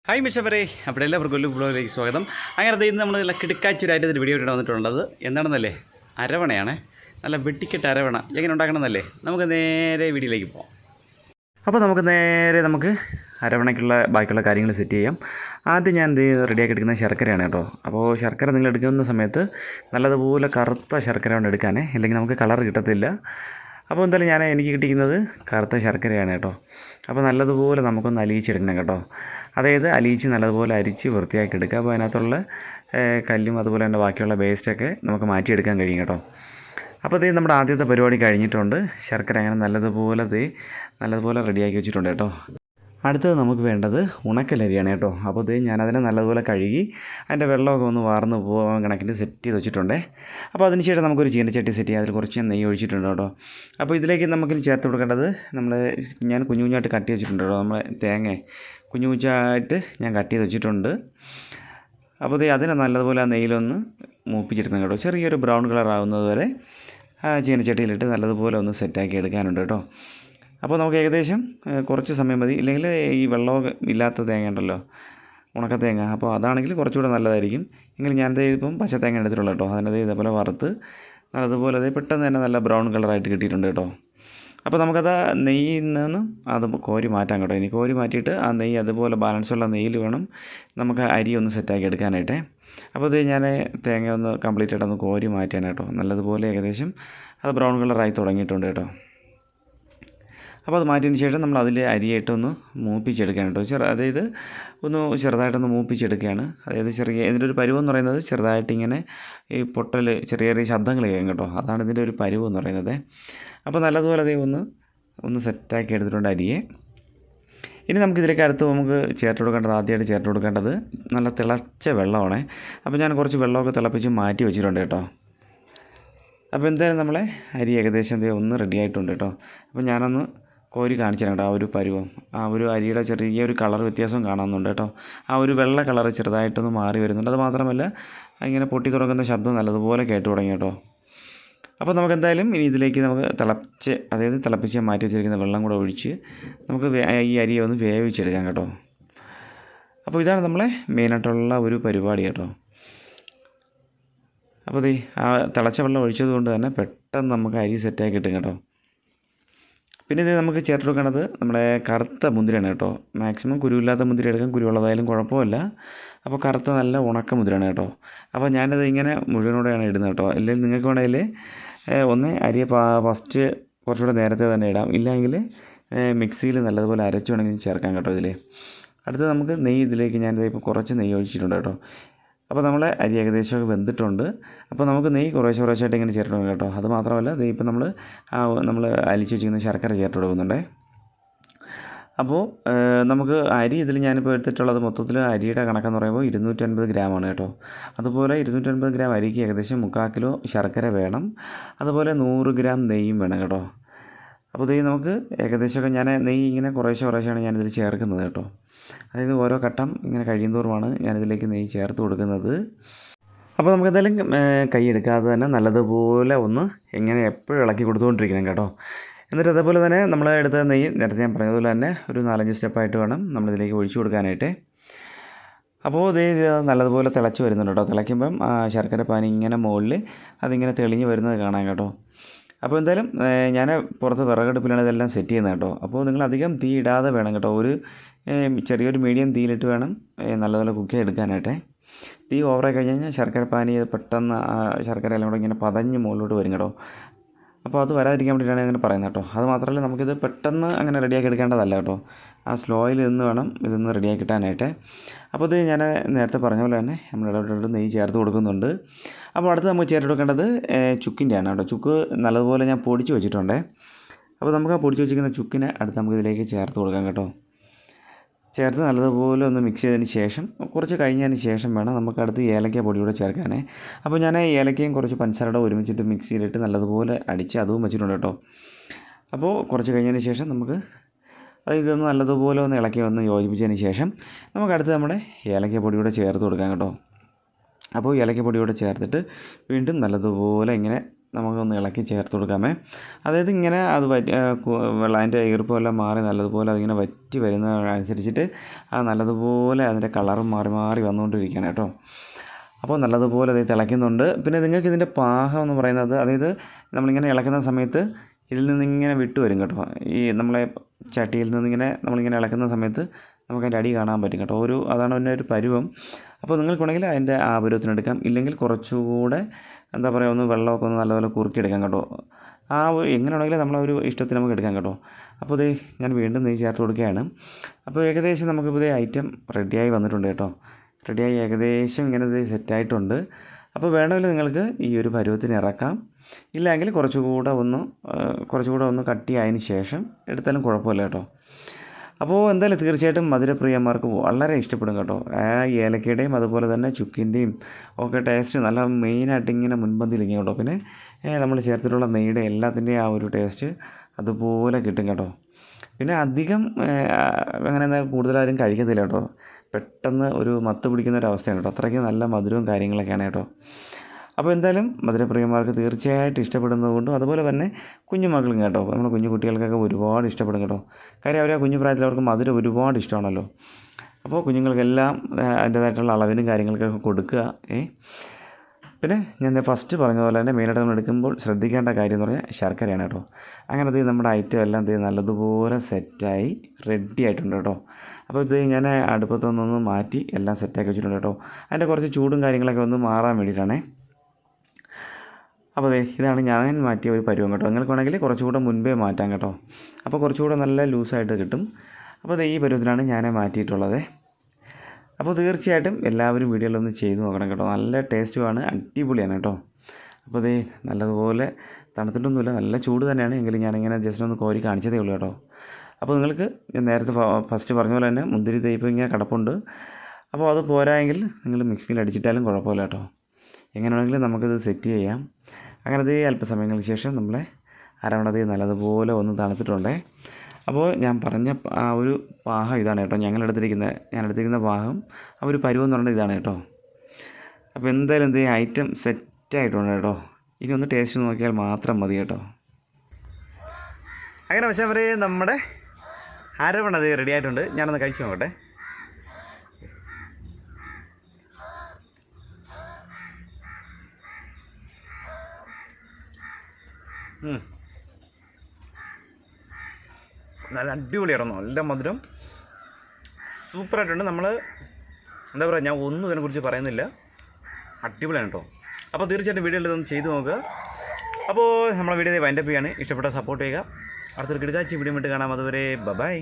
Hi മിഷവരെ, അപ്പോൾ എല്ലാവർക്കും കൊല്ലു വ്ളോഗിലേക്ക് സ്വാഗതം. അങ്ങനെ ഇന്ന് നമ്മൾ നല്ല കിടക്കാച്ചൊരായിട്ട് ഒരു വീഡിയോ ഇട്ട് വന്നിട്ടുള്ളത് എന്താണെന്നല്ലേ, അരവണയാണ്. നല്ല വെട്ടിക്കെട്ട് അരവണ എങ്ങനെ ഉണ്ടാക്കണമെന്നല്ലേ, നമുക്ക് നേരെ വീഡിയോയിലേക്ക് പോകാം. അപ്പോൾ നമുക്ക് അരവണയ്ക്കുള്ള ബാക്കിയുള്ള കാര്യങ്ങൾ സെറ്റ് ചെയ്യാം. ആദ്യം ഞാൻ റെഡിയാക്കി എടുക്കുന്ന ശർക്കരയാണ് കേട്ടോ. അപ്പോൾ ശർക്കര നിങ്ങൾ എടുക്കുന്ന സമയത്ത് നല്ലതുപോലെ കറുത്ത ശർക്കര കൊണ്ട് എടുക്കാനേ, ഇല്ലെങ്കിൽ നമുക്ക് കളർ കിട്ടത്തില്ല. അപ്പോൾ എന്തായാലും എനിക്ക് കിട്ടിയിരിക്കുന്നത് കറുത്ത ശർക്കരയാണ് കേട്ടോ. അപ്പോൾ നല്ലതുപോലെ നമുക്കൊന്ന് അലിയിച്ചെടുക്കണം കേട്ടോ. അതായത് അലിയിച്ച് നല്ലതുപോലെ അരിച്ച് വൃത്തിയാക്കി എടുക്കുക. അപ്പോൾ അതിനകത്തുള്ള കല്ലും അതുപോലെ തന്നെ ബാക്കിയുള്ള വേസ്റ്റൊക്കെ നമുക്ക് മാറ്റിയെടുക്കാൻ കഴിയും കേട്ടോ. അപ്പോൾ നമ്മുടെ ആദ്യത്തെ പരിപാടി കഴിഞ്ഞിട്ടുണ്ട്. ശർക്കര അങ്ങനെ നല്ലതുപോലെ റെഡിയാക്കി വെച്ചിട്ടുണ്ട് കേട്ടോ. അടുത്തത് നമുക്ക് വേണ്ടത് ഉണക്കലരിയാണ് കേട്ടോ. അപ്പോൾ ഞാനതിനെ നല്ലതുപോലെ കഴുകി അതിൻ്റെ വെള്ളമൊക്കെ ഒന്ന് വാർന്ന് പോകാൻ കണക്കിന് സെറ്റ് ചെയ്ത് വെച്ചിട്ടുണ്ടേ. അപ്പോൾ അതിനുശേഷം നമുക്കൊരു ചീനച്ചട്ടി സെറ്റ് ചെയ്യാം. അതിൽ കുറച്ച് നെയ്യ് ഒഴിച്ചിട്ടുണ്ട് കേട്ടോ. അപ്പോൾ ഇതിലേക്ക് നമുക്കിനി ചേർത്ത് കൊടുക്കേണ്ടത് ഞാൻ കുഞ്ഞായിട്ട് കട്ട് വെച്ചിട്ടുണ്ട് കേട്ടോ. നമ്മൾ തേങ്ങ കുഞ്ഞായിട്ട് ഞാൻ കട്ട് ചെയ്ത് വെച്ചിട്ടുണ്ട്. അപ്പോൾ അതിനെ നല്ലതുപോലെ ആ നെയ്യിലൊന്ന് മൂപ്പിച്ചെടുക്കണം കേട്ടോ. ചെറിയൊരു ബ്രൗൺ കളർ ആകുന്നത് വരെ ചീനച്ചട്ടിയിലിട്ട് നല്ലതുപോലെ ഒന്ന് സെറ്റാക്കി എടുക്കാനുണ്ട് കേട്ടോ. അപ്പോൾ നമുക്ക് ഏകദേശം കുറച്ച് സമയം മതി. ഇല്ലെങ്കിൽ ഈ വെള്ളമൊക്കെ ഇല്ലാത്ത തേങ്ങ ഉണ്ടല്ലോ, ഉണക്കത്തേങ്ങ, അപ്പോൾ അതാണെങ്കിൽ കുറച്ചുകൂടെ നല്ലതായിരിക്കും. എങ്കിലും ഞാനത് ഇപ്പം പച്ചത്തേങ്ങ എടുത്തിട്ടുള്ളൂ കേട്ടോ. അതിനത് ഇതേപോലെ വറുത്ത് നല്ലതുപോലെ പെട്ടെന്ന് തന്നെ നല്ല ബ്രൗൺ കളറായിട്ട് കിട്ടിയിട്ടുണ്ട് കേട്ടോ. അപ്പോൾ നമുക്കത് നെയ്യിൽ നിന്ന് അത് കോരി മാറ്റാം കേട്ടോ. ഇനി കോരി മാറ്റിയിട്ട് ആ നെയ്യ് അതുപോലെ ബാലൻസുള്ള നെയ്യിൽ വേണം നമുക്ക് അരി ഒന്ന് സെറ്റാക്കി എടുക്കാനായിട്ടേ. അപ്പോൾ ഞാൻ തേങ്ങ ഒന്ന് കംപ്ലീറ്റ് ആയിട്ടൊന്ന് കോരി മാറ്റാനായിട്ടോ. നല്ലതുപോലെ ഏകദേശം അത് ബ്രൗൺ കളറായി തുടങ്ങിയിട്ടുണ്ട് കേട്ടോ. അപ്പോൾ അത് മാറ്റിയതിന് ശേഷം നമ്മൾ അതിൽ അരിയായിട്ടൊന്ന് മൂപ്പിച്ചെടുക്കുകയാണ് കേട്ടോ. അതായത് ഒന്ന് ചെറുതായിട്ടൊന്ന് മൂപ്പിച്ചെടുക്കുകയാണ്. അതായത് ഇതിൻ്റെ ഒരു പരുവം എന്ന് പറയുന്നത് ചെറുതായിട്ട് ഇങ്ങനെ ഈ പൊട്ടൽ ചെറിയ ശബ്ദങ്ങൾ കേൾക്കും കേട്ടോ. അതാണ് ഇതിൻ്റെ ഒരു പരുവം എന്ന് പറയുന്നത്. അപ്പോൾ നല്ലതുപോലെ ഒന്ന് സെറ്റാക്കി എടുത്തിട്ടുണ്ട് അരിയെ. ഇനി നമുക്കിതിലേക്ക് നമുക്ക് ആദ്യമായിട്ട് ചേർത്ത് കൊടുക്കേണ്ടത് നല്ല തിളച്ച വെള്ളമാണ്. അപ്പോൾ ഞാൻ കുറച്ച് വെള്ളമൊക്കെ തിളപ്പിച്ച് മാറ്റി വെച്ചിട്ടുണ്ട് കേട്ടോ. അപ്പോൾ എന്തായാലും നമ്മളെ അരി ഏകദേശം ഒന്ന് റെഡി ആയിട്ടുണ്ട് കേട്ടോ. അപ്പോൾ ഞാനൊന്ന് കോരി കാണിച്ചു തരാം കേട്ടോ. ആ ഒരു പരുവം, ആ ഒരു അരിയുടെ ചെറിയൊരു കളർ വ്യത്യാസം കാണുന്നുണ്ട് കേട്ടോ. ആ ഒരു വെള്ള കളർ ചെറുതായിട്ടൊന്ന് മാറി വരുന്നുണ്ട്. അത് മാത്രമല്ല ഇങ്ങനെ പൊട്ടി തുടങ്ങുന്ന ശബ്ദം നല്ലതുപോലെ കേട്ടു തുടങ്ങി കേട്ടോ. അപ്പോൾ നമുക്ക് എന്തായാലും ഇനി ഇതിലേക്ക് നമുക്ക് തിളപ്പിച്ച് മാറ്റി വെച്ചിരിക്കുന്ന വെള്ളം കൂടെ ഒഴിച്ച് നമുക്ക് ഈ അരിയെ ഒന്ന് വേവിച്ചെടുക്കാം കേട്ടോ. അപ്പോൾ ഇതാണ് നമ്മളെ മെയിനായിട്ടുള്ള ഒരു പരിപാടി കേട്ടോ. അപ്പോൾ ആ തിളച്ച വെള്ളം ഒഴിച്ചത് കൊണ്ട് തന്നെ പെട്ടെന്ന് നമുക്ക് അരി സെറ്റാക്കി കിട്ടും കേട്ടോ. പിന്നെ നമുക്ക് ചേർത്ത് കൊടുക്കേണ്ടത് നമ്മുടെ കറുത്ത മുന്തിരിയാണ് കേട്ടോ. മാക്സിമം കുരുവില്ലാത്ത മുന്തിരി എടുക്കാം, കുരുവുള്ളതായാലും കുഴപ്പമില്ല. അപ്പോൾ കറുത്ത നല്ല ഉണക്ക മുന്തിരിയാണ് കേട്ടോ. അപ്പോൾ ഞാനത് ഇങ്ങനെ മുഴുവനോടെയാണ് ഇടുന്നത് കേട്ടോ. അല്ലെങ്കിൽ നിങ്ങൾക്ക് വേണമെങ്കിൽ ഒന്ന് അരിയെ ഫസ്റ്റ് കുറച്ചുകൂടെ നേരത്തെ തന്നെ ഇടാം. ഇല്ലെങ്കിൽ മിക്സിയിൽ നല്ലതുപോലെ അരച്ച് വേണമെങ്കിൽ ചേർക്കാം കേട്ടോ. അടുത്ത് നമുക്ക് നെയ്യ് ഇതിലേക്ക് ഞാനിപ്പോൾ കുറച്ച് നെയ്യ് ഒഴിച്ചിട്ടുണ്ട് കേട്ടോ. അപ്പോൾ നമ്മളെ അരി ഏകദേശമൊക്കെ വെന്തിട്ടുണ്ട്. അപ്പോൾ നമുക്ക് നെയ്യ് കുറേശ്ശായിട്ട് ഇങ്ങനെ ചേർത്ത് കൊടുക്കാം കേട്ടോ. അത് മാത്രമല്ല ഇപ്പോൾ നമ്മൾ അലിച്ച് വെച്ചിരിക്കുന്ന ശർക്കര ചേർത്ത് കൊടുക്കുന്നുണ്ട്. അപ്പോൾ നമുക്ക് അരി ഞാനിപ്പോൾ എടുത്തിട്ടുള്ളത് മൊത്തത്തിൽ അരിയുടെ കണക്കെന്ന് പറയുമ്പോൾ 250 ഗ്രാമാണ് കേട്ടോ. അതുപോലെ 250 ഗ്രാം അരിക്ക് ഏകദേശം 3/4 കിലോ ശർക്കര വേണം. അതുപോലെ 100 ഗ്രാം നെയ്യും വേണം കേട്ടോ. അപ്പോൾ നമുക്ക് ഏകദേശമൊക്കെ ഞാൻ നെയ്യ് ഇങ്ങനെ കുറേശ്ശെയാണ് ഞാനിതിൽ ചേർക്കുന്നത് കേട്ടോ. അതായത് ഓരോ ഘട്ടം ഇങ്ങനെ കഴിയുന്തോറുമാണ് ഞാനിതിലേക്ക് നെയ്യ് ചേർത്ത് കൊടുക്കുന്നത്. അപ്പോൾ നമുക്ക് എന്തായാലും കൈ എടുക്കാതെ തന്നെ നല്ലതുപോലെ ഒന്ന് എപ്പോഴും ഇളക്കി കൊടുത്തുകൊണ്ടിരിക്കണം കേട്ടോ. എന്നിട്ട് അതേപോലെ തന്നെ നമ്മൾ എടുത്ത നെയ്യ് നേരത്തെ ഞാൻ പറഞ്ഞതുപോലെ തന്നെ ഒരു 4-5 സ്റ്റെപ്പായിട്ട് വേണം നമ്മളിതിലേക്ക് ഒഴിച്ചു കൊടുക്കാനായിട്ട്. അപ്പോൾ നല്ലതുപോലെ തിളച്ച് വരുന്നുണ്ട് കേട്ടോ. തിളയ്ക്കുമ്പം ശർക്കര പാനി ഇങ്ങനെ മുകളിൽ അതിങ്ങനെ തെളിഞ്ഞ് വരുന്നത് കാണാം കേട്ടോ. അപ്പോൾ എന്തായാലും ഞാൻ പുറത്ത് വിറകടുപ്പിലാണ് ഇതെല്ലാം സെറ്റ് ചെയ്യുന്നത് കേട്ടോ. അപ്പോൾ നിങ്ങൾ അധികം തീ ഇടാതെ വേണം കേട്ടോ. ചെറിയൊരു മീഡിയം തീയിലിട്ട് വേണം നല്ലപോലെ കുക്ക് ചെയ്തെടുക്കാനായിട്ട്. തീ ഓവറായി കഴിഞ്ഞാൽ ശർക്കര പാനി പെട്ടെന്ന് ശർക്കര എല്ലാം കൂടെ ഇങ്ങനെ പതഞ്ഞ് മുകളിലോട്ട് വരും കേട്ടോ. അപ്പോൾ അത് വരാതിരിക്കാൻ വേണ്ടിയിട്ടാണ് അങ്ങനെ പറയുന്നത് കേട്ടോ. അത് മാത്രമല്ല നമുക്കിത് പെട്ടെന്ന് അങ്ങനെ റെഡിയാക്കി എടുക്കേണ്ടതല്ല കേട്ടോ. ആ സ്ലോയിൽ നിന്ന് വേണം ഇതൊന്ന് റെഡിയാക്കി കിട്ടാനായിട്ട്. അപ്പോൾ ഞാൻ നേരത്തെ പറഞ്ഞ പോലെ തന്നെ നമ്മൾ ഇടപെട്ടിട്ട് നെയ്യ് ചേർത്ത് കൊടുക്കുന്നുണ്ട്. അപ്പോൾ അടുത്ത് നമുക്ക് ചേർത്ത് കൊടുക്കേണ്ടത് ചുക്കിൻ്റെയാണ് കേട്ടോ. ചുക്ക് നല്ലതുപോലെ ഞാൻ പൊടിച്ച് വെച്ചിട്ടുണ്ട്. അപ്പോൾ നമുക്ക് ആ പൊടിച്ച് വെച്ചിരിക്കുന്ന ചുക്കിനെ അടുത്ത് നമുക്ക് ഇതിലേക്ക് ചേർത്ത് കൊടുക്കാം കേട്ടോ. ചേർത്ത് നല്ലതുപോലെ ഒന്ന് മിക്സ് ചെയ്തതിന് ശേഷം കുറച്ച് കഴിഞ്ഞതിന് ശേഷം വേണം നമുക്ക് അടുത്ത് ഏലക്ക പൊടി കൂടെ ചേർക്കാനേ. അപ്പോൾ ഞാൻ ഏലക്കയും കുറച്ച് പഞ്ചസാരയുടെ ഒരുമിച്ചിട്ട് മിക്സിയിലിട്ട് നല്ലതുപോലെ അടിച്ച് അതും വെച്ചിട്ടുണ്ട് കേട്ടോ. അപ്പോൾ കുറച്ച് കഴിഞ്ഞതിന് ശേഷം നമുക്ക് ഇതൊന്ന് നല്ലതുപോലെ ഒന്ന് ഇളക്കി യോജിപ്പിച്ചതിന് ശേഷം നമുക്ക് അടുത്ത് നമ്മുടെ ഏലക്ക പൊടി കൂടെ ചേർത്ത് കൊടുക്കാം കേട്ടോ. അപ്പോൾ ഏലക്ക പൊടി കൂടെ ചേർത്തിട്ട് വീണ്ടും നല്ലതുപോലെ ഇങ്ങനെ നമുക്കൊന്ന് ഇളക്കി ചേർത്ത് കൊടുക്കാമേ. അതായത് ഇങ്ങനെ അത് അതിൻ്റെ ഈർപ്പമെല്ലാം മാറി നല്ലതുപോലെ അതിങ്ങനെ വറ്റി വരുന്നതനുസരിച്ചിട്ട് അത് നല്ലതുപോലെ അതിൻ്റെ കളറും മാറി മാറി വന്നുകൊണ്ടിരിക്കുകയാണ് കേട്ടോ. അപ്പോൾ നല്ലതുപോലെ അത് തിളയ്ക്കുന്നുണ്ട്. പിന്നെ നിങ്ങൾക്ക് ഇതിൻ്റെ പാകം എന്ന് പറയുന്നത്, അതായത് നമ്മളിങ്ങനെ ഇളക്കുന്ന സമയത്ത് ഇതിൽ നിന്നിങ്ങനെ വിട്ട് വരും കേട്ടോ. ഈ നമ്മളെ ചട്ടിയിൽ നിന്നിങ്ങനെ നമ്മളിങ്ങനെ ഇളക്കുന്ന സമയത്ത് നമുക്കതിൻ്റെ അടി കാണാൻ പറ്റും കേട്ടോ. അതാണ് അതിൻ്റെ ഒരു പരുവം. അപ്പോൾ നിങ്ങൾക്ക് വേണമെങ്കിൽ അതിൻ്റെ ആ പരുവത്തിനെടുക്കാം. ഇല്ലെങ്കിൽ കുറച്ചുകൂടെ എന്താ പറയുക, ഒന്ന് വെള്ളമൊക്കെ ഒന്ന് നല്ലപോലെ കുറുക്കിയെടുക്കാം കേട്ടോ. എങ്ങനെയാണെങ്കിലും നമ്മളൊരു ഇഷ്ടത്തിന് നമുക്ക് എടുക്കാം കേട്ടോ. അപ്പോൾ ഇതേ ഞാൻ വീണ്ടും നെയ്യ് ചേർത്ത് കൊടുക്കുകയാണ്. അപ്പോൾ ഏകദേശം നമുക്കിപ്പോൾ ഇതേ ഐറ്റം റെഡിയായി വന്നിട്ടുണ്ട് കേട്ടോ. റെഡിയായി ഏകദേശം ഇങ്ങനെ സെറ്റായിട്ടുണ്ട്. അപ്പോൾ വേണമെങ്കിൽ നിങ്ങൾക്ക് ഈ ഒരു പരുവത്തിന് ഇറക്കാം. ഇല്ലെങ്കിൽ കുറച്ചുകൂടെ ഒന്ന് കട്ടിയായതിന് ശേഷം എടുത്താലും കുഴപ്പമില്ല കേട്ടോ. അപ്പോൾ എന്തായാലും തീർച്ചയായിട്ടും മധുരപ്രിയന്മാർക്ക് വളരെ ഇഷ്ടപ്പെടും കേട്ടോ. ഏലക്കയുടെയും അതുപോലെ തന്നെ ചുക്കിൻ്റെയും ഒക്കെ ടേസ്റ്റ് നല്ല മെയിനായിട്ട് ഇങ്ങനെ മുൻപന്തിയിലിരിക്കും കേട്ടോ. പിന്നെ നമ്മൾ ചേർത്തിട്ടുള്ള നെയ്യുടെ എല്ലാത്തിൻ്റെയും ആ ഒരു ടേസ്റ്റ് അതുപോലെ കിട്ടും കേട്ടോ. പിന്നെ അധികം അങ്ങനെ കൂടുതലാരും കഴിക്കത്തില്ല കേട്ടോ. പെട്ടെന്ന് ഒരു മത്ത് പിടിക്കുന്ന ഒരു അവസ്ഥയാണ് കേട്ടോ. അത്രയ്ക്ക് നല്ല മധുരവും കാര്യങ്ങളൊക്കെയാണ് കേട്ടോ. അപ്പോൾ എന്തായാലും മധുരപ്രിയന്മാർക്ക് തീർച്ചയായിട്ടും ഇഷ്ടപ്പെടുന്നതുകൊണ്ടും അതുപോലെ തന്നെ കുഞ്ഞുമക്കളും കേട്ടോ, നമ്മുടെ കുഞ്ഞു കുട്ടികൾക്കൊക്കെ ഒരുപാട് ഇഷ്ടപ്പെടും കേട്ടോ. കാര്യം അവർ ആ കുഞ്ഞു പ്രായത്തിൽ അവർക്ക് മധുരം ഒരുപാട് ഇഷ്ടമാണല്ലോ. അപ്പോൾ കുഞ്ഞുങ്ങൾക്കെല്ലാം അതിൻ്റേതായിട്ടുള്ള അളവിനും കാര്യങ്ങൾക്കൊക്കെ കൊടുക്കുക. പിന്നെ ഞാൻ ഫസ്റ്റ് പറഞ്ഞ പോലെ തന്നെ മെയിനായിട്ട് നമ്മൾ എടുക്കുമ്പോൾ ശ്രദ്ധിക്കേണ്ട കാര്യം എന്ന് പറഞ്ഞാൽ ശർക്കരയാണ് കേട്ടോ. അങ്ങനെ നമ്മുടെ ഐറ്റം എല്ലാം നല്ലതുപോലെ സെറ്റായി റെഡി ആയിട്ടുണ്ട് കേട്ടോ. അപ്പോൾ ഞാൻ അടുപ്പത്തൊന്നൊന്ന് മാറ്റി എല്ലാം സെറ്റാക്കി വെച്ചിട്ടുണ്ട് കേട്ടോ. അതിൻ്റെ കുറച്ച് ചൂടും കാര്യങ്ങളൊക്കെ ഒന്ന് മാറാൻ വേണ്ടിയിട്ടാണേ. അപ്പോൾ ഇതാണ് ഞാൻ മാറ്റിയ ഒരു പരുവം കേട്ടോ. നിങ്ങൾക്ക് വേണമെങ്കിൽ കുറച്ചുകൂടെ മുൻപേ മാറ്റാം കേട്ടോ. അപ്പോൾ കുറച്ചുകൂടെ നല്ല ലൂസായിട്ട് കിട്ടും. അപ്പോൾ ഈ പരുവത്തിലാണ് ഞാൻ മാറ്റിയിട്ടുള്ളത്. അപ്പോൾ തീർച്ചയായിട്ടും എല്ലാവരും വീഡിയോയിലൊന്ന് ചെയ്ത് നോക്കണം കേട്ടോ. നല്ല ടേസ്റ്റുമാണ്, അടിപൊളിയാണ് കേട്ടോ. അപ്പോൾ നല്ലതുപോലെ തണുത്തിട്ടൊന്നുമില്ല, നല്ല ചൂട് തന്നെയാണ്. എങ്കിലും ഞാനിങ്ങനെ ജസ്റ്റ് ഒന്ന് കോരി കാണിച്ചതേ ഉള്ളൂ കേട്ടോ. അപ്പോൾ നിങ്ങൾക്ക് ഞാൻ നേരത്തെ ഫസ്റ്റ് പറഞ്ഞ പോലെ തന്നെ മുന്തിരി തേയ്പ്പ് ഇങ്ങനെ കിടപ്പുണ്ട്. അപ്പോൾ അത് പോരായെങ്കിൽ നിങ്ങൾ മിക്സിയിൽ അടിച്ചിട്ടാലും കുഴപ്പമില്ല കേട്ടോ. എങ്ങനെയാണെങ്കിലും നമുക്കിത് സെറ്റ് ചെയ്യാം. അങ്ങനെ അല്പസമയങ്ങൾക്ക് ശേഷം നമ്മളെ അരവണ നല്ലതുപോലെ ഒന്ന് തണുത്തിട്ടുണ്ടേ. അപ്പോൾ ഞാൻ പറഞ്ഞ ആ ഒരു പാകം ഇതാണ് കേട്ടോ. ഞാൻ എടുത്തിരിക്കുന്ന പാകം ആ ഒരു പരുവം എന്ന് പറഞ്ഞാൽ ഇതാണ് കേട്ടോ. അപ്പോൾ എന്തായാലും ഐറ്റം സെറ്റായിട്ടുണ്ട് കേട്ടോ. ഇനി ഒന്ന് ടേസ്റ്റ് നോക്കിയാൽ മാത്രം മതി കേട്ടോ. അങ്ങനെ പക്ഷേ നമ്മുടെ അരവണ റെഡി ആയിട്ടുണ്ട്. ഞാനൊന്ന് കഴിച്ച് നോക്കട്ടെ. നല്ല അടിപൊളിയായിരുന്നു, നല്ല മധുരം, സൂപ്പറായിട്ടുണ്ട്. നമ്മൾ എന്താ പറയുക, ഞാൻ ഒന്നും ഇതിനെക്കുറിച്ച് പറയുന്നില്ല, അടിപൊളിയാണ് കേട്ടോ. അപ്പോൾ തീർച്ചയായിട്ടും വീഡിയോയിൽ ഇതൊന്ന് ചെയ്ത് നോക്കുക. അപ്പോൾ നമ്മളെ വീഡിയോ വൈൻഡപ്പ് ചെയ്യാണ്. ഇഷ്ടപ്പെട്ട സപ്പോർട്ട് ചെയ്യുക. അടുത്തൊരു കിടക്കാച്ചി വീഡിയോ ഇട്ട് കാണാം. അതുവരെ ബൈ.